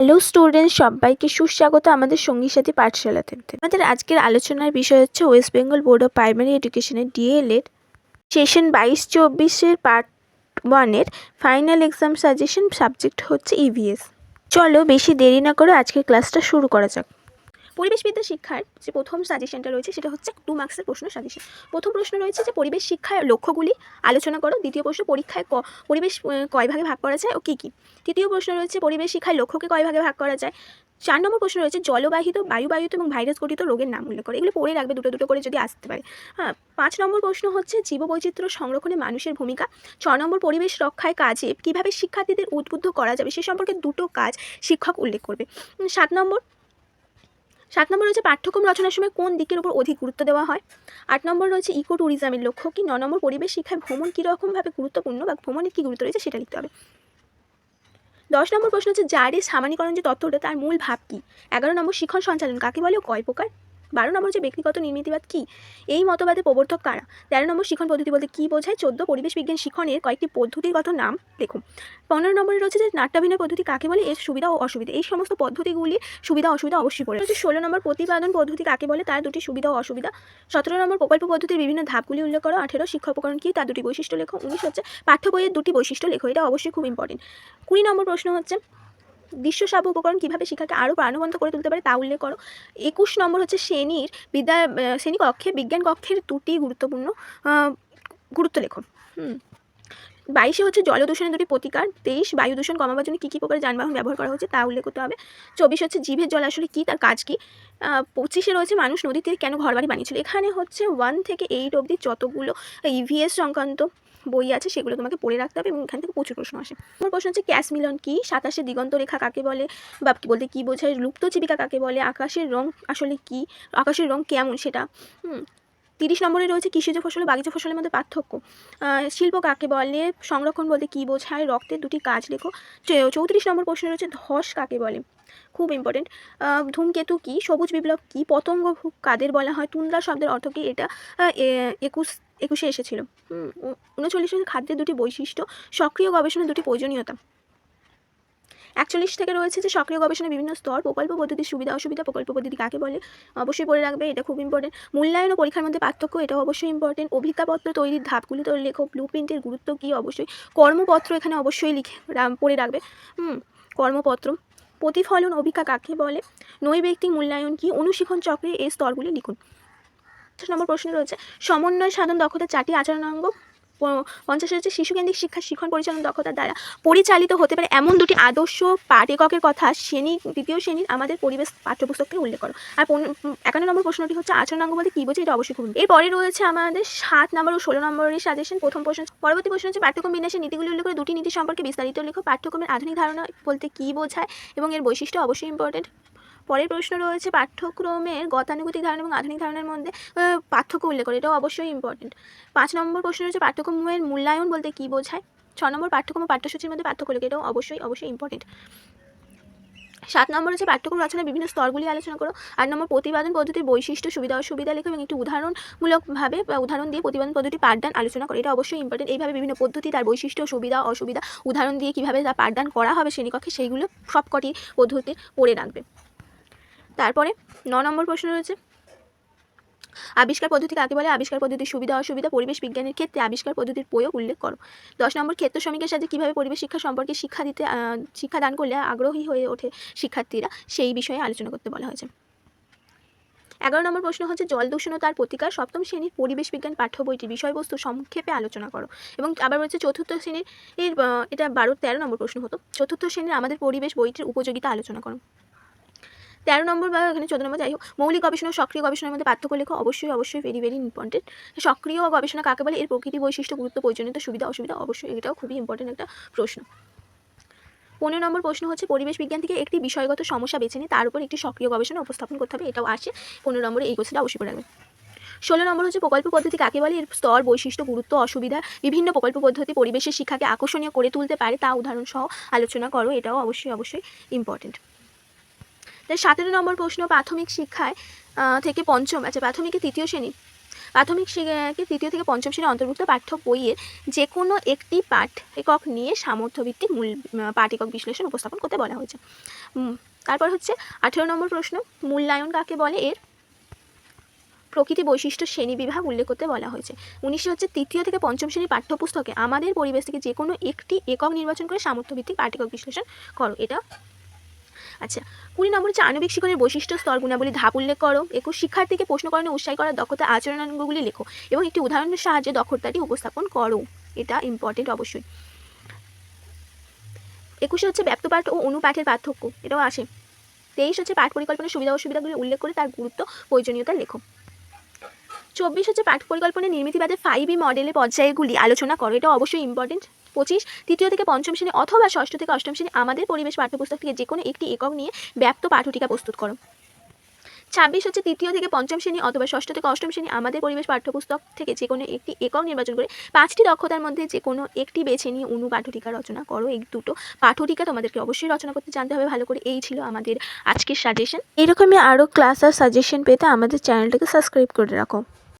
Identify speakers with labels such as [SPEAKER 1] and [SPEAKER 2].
[SPEAKER 1] Hello students, সবাইকে সুস্বাগত আমাদের সঙ্গী সাথী পাঠশালাতে। আমাদের আজকের আলোচনার বিষয় হচ্ছে West Bengal board of primary এডুকেশনের ডিএলএড সেশন 22-24 পার্ট 1-এর ফাইনাল এক্সাম সাজেশন। সাবজেক্ট হচ্ছে ইভিএস। চলো বেশি দেরি না করে আজকের ক্লাসটা শুরু করা যাক। পরিবেশবিদ্যা শিক্ষার যে প্রথম সাজেশনটা রয়েছে সেটা হচ্ছে 2 মার্কসের প্রশ্ন সাজেশন। প্রথম প্রশ্ন রয়েছে যে পরিবেশ শিক্ষার লক্ষ্যগুলি আলোচনা করো। দ্বিতীয় প্রশ্ন, পরীক্ষায় পরিবেশ কয় ভাগে ভাগ করা যায় ও কী কী। তৃতীয় প্রশ্ন রয়েছে পরিবেশ শিক্ষার লক্ষ্যকে কয় ভাগে ভাগ করা যায়। 4 নম্বর প্রশ্ন রয়েছে জলবাহিত, বায়ুবাহিত এবং ভাইরাস ঘটিত রোগের নাম উল্লেখ করে। এগুলো পড়ে রাখবে দুটো করে যদি আসতে পারে। 5 নম্বর প্রশ্ন হচ্ছে জীববৈচিত্র্য সংরক্ষণে মানুষের ভূমিকা। 6 নম্বর পরিবেশ রক্ষায় কাজে কীভাবে শিক্ষার্থীদের উদ্বুদ্ধ করা যাবে সে সম্পর্কে দুটো কাজ শিক্ষক উল্লেখ করবে। 7 নম্বর রয়েছে পাঠ্যক্রম রচনার সময় কোন দিকের উপর অধিক গুরুত্ব দেওয়া হয়। 8 নম্বর রয়েছে ইকো ট্যুরিজমের লক্ষ্য কি। 9 নম্বর পরিবেশ শিক্ষায় ভ্রমণ কীরকমভাবে গুরুত্বপূর্ণ বা ভ্রমণের কী গুরুত্ব রয়েছে সেটা লিখতে হবে। 10 নম্বর প্রশ্ন হচ্ছে জারির সামান্যীকরণ যে তত্ত্বটা তার মূল ভাব কী। 11 নম্বর শিখন সঞ্চালন কাকে বলে ও কয় প্রকার। 12 নম্বর যে ব্যক্তিগত নির্মিতিবাদ কী, এই মতবাদের প্রবর্তক কারা। 13 নম্বর শিখন পদ্ধতি বলতে কী বোঝায়। 14 পরিবেশ বিজ্ঞান শিখনের কয়েকটি পদ্ধতিগত নাম দেখুন। 15 নম্বরে রয়েছে যে নাট্যাভিনয় পদ্ধতি কাকে বলে, এর সুবিধা ও অসুবিধা। এই সমস্ত পদ্ধতিগুলি সুবিধা অসুবিধা অবশ্যই পড়ে। 16 নম্বর প্রতিপাদন পদ্ধতি কাকে বলে, তার দুটি সুবিধা ও অসুবিধা। 17 নম্বর প্রকল্প পদ্ধতির বিভিন্ন ধাপগুলি উল্লেখ করো। 18 শিক্ষা উপকরণ কী, তার দুটি বৈশিষ্ট্য লেখো। 19 হচ্ছে পাঠ্য বইয়ের দুটি বৈশিষ্ট্য লেখো। এটা অবশ্যই খুব ইম্পর্টেন্ট। 20 নম্বর প্রশ্ন হচ্ছে দৃশ্য শ্রাব্য উপকরণ কীভাবে শিক্ষাকে আরও প্রাণবন্ত করে তুলতে পারে তা উল্লেখ করো। 21 নম্বর হচ্ছে শ্রেণী কক্ষে বিজ্ঞান কক্ষের দুটি গুরুত্বপূর্ণ গুরুত্ব লেখো। 22 হচ্ছে জলদূষণের দুটি প্রতিকার। 23 বায়ু দূষণ কমাবার জন্য কী কী প্রকার যানবাহন ব্যবহার করা হচ্ছে তা উল্লেখ করতে হবে। 24 হচ্ছে জীবের জল আসলে কী, তার কাজ কী। 25 রয়েছে মানুষ নদী থেকে কেন ঘরবাড়ি বানিয়েছিল। এখানে হচ্ছে 1 থেকে 8 অবধি যতগুলো ইভিএস সংক্রান্ত বই আছে সেগুলো তোমাকে পড়ে রাখতে হবে এবং এখান থেকে প্রচুর প্রশ্ন আসে। আমার প্রশ্ন হচ্ছে ক্যাশ মিলন কী, 27 দিগন্ত রেখা কাকে বলে বা বলতে কী বোঝায়, লুপ্ত জীবিকা কাকে বলে, আকাশের রং আসলে কী, আকাশের রং কেমন সেটা। 30 নম্বরে রয়েছে কৃষিজ ফসল ও বাগিচা ফসলের মধ্যে পার্থক্য। শিল্প কাকে বলে, সংরক্ষণ বলতে কী বোঝায়, রক্তের দুটি কাজ লেখো। 34 নম্বর প্রশ্ন রয়েছে ধস কাকে বলে, খুব ইম্পর্টেন্ট। ধূমকেতু কী, সবুজ বিপ্লব কী, পতঙ্গ কাদের বলা হয়, তুন্দ্রা শব্দের অর্থ কী, এটা 21 এসেছিল। 39 খাদ্যের দুটি বৈশিষ্ট্য, সক্রিয় গবেষণার দুটি প্রয়োজনীয়তা। 41 থেকে রয়েছে যে সক্রিয় গবেষণার বিভিন্ন স্তর, প্রকল্প পদ্ধতির সুবিধা অসুবিধা, প্রকল্প পদ্ধতি কাকে বলে অবশ্যই পড়ে রাখবে, এটা খুব ইম্পর্টেন্ট। মূল্যায়ন ও পরীক্ষার মধ্যে পার্থক্য, এটাও অবশ্যই ইম্পর্টেন্ট। অভিজ্ঞাপত্র তৈরির ধাপগুলি তো লেখো। ব্লু প্রিন্টের গুরুত্ব কী, অবশ্যই। কর্মপত্র এখানে অবশ্যই পড়ে রাখবে। কর্মপত্র। প্রতিফলন অভিজ্ঞতা কাকে বলে, নৈর্ব্যক্তিক মূল্যায়ন কী, অনুশিক্ষণ চক্রে এই স্তরগুলি লিখুন। 50 নম্বর প্রশ্ন রয়েছে সমন্বয় সাধন দক্ষতা 4টি আচরণাঙ্গ। 50 হচ্ছে শিশুকেন্দ্রিক শিক্ষা শিখন পরিচালন দক্ষতার দ্বারা পরিচালিত হতে পারে এমন দুটি আদর্শ পাঠ এককের কথা দ্বিতীয় শ্রেণীর আমাদের পরিবেশ পাঠ্যপুস্তককে উল্লেখ করো। আর 51 নম্বর প্রশ্নটি হচ্ছে আচরণাঙ্গ বলতে কী বোঝে, এটা অবশ্যই খুব। এরপরে রয়েছে আমাদের 7 নম্বর ও 16 নম্বরের সাজেশন। প্রথম প্রশ্ন, পরবর্তী প্রশ্ন হচ্ছে পাঠ্যক্রম বিন্যাসের নীতিগুলি উল্লেখ করে দুটি নীতি সম্পর্কে বিস্তারিত লেখো। পাঠ্যক্রমের আধুনিক ধারণা বলতে কী বোঝায় এবং এর বৈশিষ্ট্য অবশ্যই ইম্পর্টেন্ট। পরের প্রশ্ন রয়েছে পাঠ্যক্রমের গতানুগতিক ধারণা এবং আধুনিক ধারণার মধ্যে পার্থক্য উল্লেখ করে, এটাও অবশ্যই ইম্পর্টেন্ট। 5 নম্বর প্রশ্ন রয়েছে পাঠ্যক্রমের মূল্যায়ন বলতে কী বোঝায়। 6 নম্বর পাঠ্যক্রম ও পাঠ্যসূচির মধ্যে পার্থক্য লেখো, এটাও অবশ্যই ইম্পর্টেন্ট। 7 নম্বর হচ্ছে পাঠ্যক্রম রচনার বিভিন্ন স্তরগুলি আলোচনা করো। 8 নম্বর প্রতিপাদন পদ্ধতির বৈশিষ্ট্য সুবিধা অসুবিধা লেখো এবং একটি উদাহরণমূলকভাবে বা উদাহরণ দিয়ে প্রতিপাদন পদ্ধতি পাঠদান আলোচনা করো, এটা অবশ্যই ইম্পর্টেন্ট। এইভাবে বিভিন্ন পদ্ধতি, তার বৈশিষ্ট্য সুবিধা অসুবিধা, উদাহরণ দিয়ে কীভাবে তা পাঠদান করা হবে শ্রেণীকক্ষে, সেইগুলো সবকটি পদ্ধতি পড়ে রাখবে। তারপরে 9 নম্বর প্রশ্ন রয়েছে আবিষ্কার পদ্ধতি কাকে বলে, আবিষ্কার পদ্ধতির সুবিধা অসুবিধা, পরিবেশ বিজ্ঞানের ক্ষেত্রে আবিষ্কার পদ্ধতির প্রয়োগ উল্লেখ করো। 10 নম্বর ক্ষেত্র শ্রমিকের সাথে কীভাবে পরিবেশ শিক্ষা সম্পর্কে শিক্ষাদান করলে আগ্রহী হয়ে ওঠে শিক্ষার্থীরা, সেই বিষয়ে আলোচনা করতে বলা হয়েছে। 11 নম্বর প্রশ্ন হচ্ছে জল দূষণ ও তার প্রতিকার। 7ম শ্রেণীর পরিবেশ বিজ্ঞান পাঠ্য বইটির বিষয়বস্তু সংক্ষেপে আলোচনা করো। এবং আবার রয়েছে 4র্থ শ্রেণীর এটা 13 নম্বর প্রশ্ন হতো, 4র্থ শ্রেণীর আমাদের পরিবেশ বইটির উপযোগিতা আলোচনা করো। 13 নম্বর বা এখানে 14 নম্বর, যাই হোক, মৌলিক গবেষণা ও সক্রিয় গবেষণার মধ্যে পার্থক্য লেখো, অবশ্যই ভেরি ইম্পর্টেন্ট। সক্রিয় গবেষণা কাকে বলে, এর প্রকৃতি বৈশিষ্ট্য গুরুত্ব প্রয়োজনীয়তা সুবিধা অসুবিধা, অবশ্যই এটাও খুবই ইম্পর্টেন্ট একটা প্রশ্ন। 15 নম্বর প্রশ্ন হচ্ছে পরিবেশ বিজ্ঞান থেকে একটি বিষয়গত সমস্যা বেছে নিয়ে তার উপর একটি সক্রিয় গবেষণা উপস্থাপন করতে হবে, এটাও আসে 15 নম্বরে, এই কোশ্চেনটা অবশ্যই পড়ে রাখবে। 16 নম্বর হচ্ছে প্রকল্প পদ্ধতি কাকে বলে, এর স্তর বৈশিষ্ট্য গুরুত্ব অসুবিধা, বিভিন্ন প্রকল্প পদ্ধতি পরিবেশের শিক্ষাকে আকর্ষণীয় করে তুলতে পারে তা উদাহরণ সহ আলোচনা করো, এটাও অবশ্যই ইম্পর্টেন্ট। 17 নম্বর প্রশ্ন প্রাথমিক শিক্ষায় থেকে পঞ্চম, প্রাথমিকের 3য় শ্রেণী প্রাথমিক তৃতীয় থেকে পঞ্চম শ্রেণীর অন্তর্ভুক্ত পাঠ্য বইয়ের যে কোনো একটি পাঠ একক নিয়ে সামর্থ্যভিত্তিক পাঠ একক বিশ্লেষণ উপস্থাপন করতে বলা হয়েছে। তারপর হচ্ছে 18 নম্বর প্রশ্ন, মূল্যায়ন কাকে বলে, এর প্রকৃতি বৈশিষ্ট্য শ্রেণী বিভাগ উল্লেখ করতে বলা হয়েছে। 19 হচ্ছে তৃতীয় থেকে পঞ্চম শ্রেণীর পাঠ্যপুস্তকে আমাদের পরিবেশ থেকে যে কোনো একটি একক নির্বাচন করে সামর্থ্যভিত্তিক পাঠ একক বিশ্লেষণ করো, এটা। আচ্ছা, 20 নম্বর হচ্ছে আণবিক শিক্ষণের বৈশিষ্ট্য স্তর গুণাবলী ধাপ উল্লেখ করো। 21 শিক্ষার্থীকে প্রশ্নকরণে উৎসাহী করার দক্ষতা আচরণাঙ্গগুলি লেখো এবং একটি উদাহরণের সাহায্যে দক্ষতাটি উপস্থাপন করো, এটা ইম্পর্টেন্ট অবশ্যই। 21 হচ্ছে ব্যক্তপাঠ ও অনুপাঠের পার্থক্য, এটাও আসে। 23 হচ্ছে পাঠ পরিকল্পনার সুবিধা অসুবিধাগুলি উল্লেখ করে তার গুরুত্ব প্রয়োজনীয়তা লেখো। 24 হচ্ছে পাঠ পরিকল্পনার নির্মিতিবাদের 5E মডেলের পর্যায়গুলি আলোচনা করো, এটা অবশ্যই ইম্পর্টেন্ট। 25 তৃতীয় থেকে পঞ্চম শ্রেণী অথবা ষষ্ঠ থেকে অষ্টম শ্রেণী আমাদের পরিবেশ পাঠ্যপুস্তক থেকে যে কোনো একটি একক নিয়ে ব্যাপ্ত পাঠটিকা প্রস্তুত করো। 26 হচ্ছে তৃতীয় থেকে পঞ্চম শ্রেণী অথবা ষষ্ঠ থেকে অষ্টম শ্রেণী আমাদের পরিবেশ পাঠ্যপুস্তক থেকে যে কোনো একটি একক নির্বাচন করে 5টি দক্ষতার মধ্যে যে কোনো একটি বেছে নিয়ে পাঠটিকা রচনা করো। এই দুটো পাঠটিকা তোমাদেরকে অবশ্যই রচনা করতে জানতে হবে ভালো করে। এই ছিল আমাদের আজকের সাজেশন। এরকমই আরও ক্লাস আর সাজেশন পেতে আমাদের চ্যানেলটাকে সাবস্ক্রাইব করে রাখো।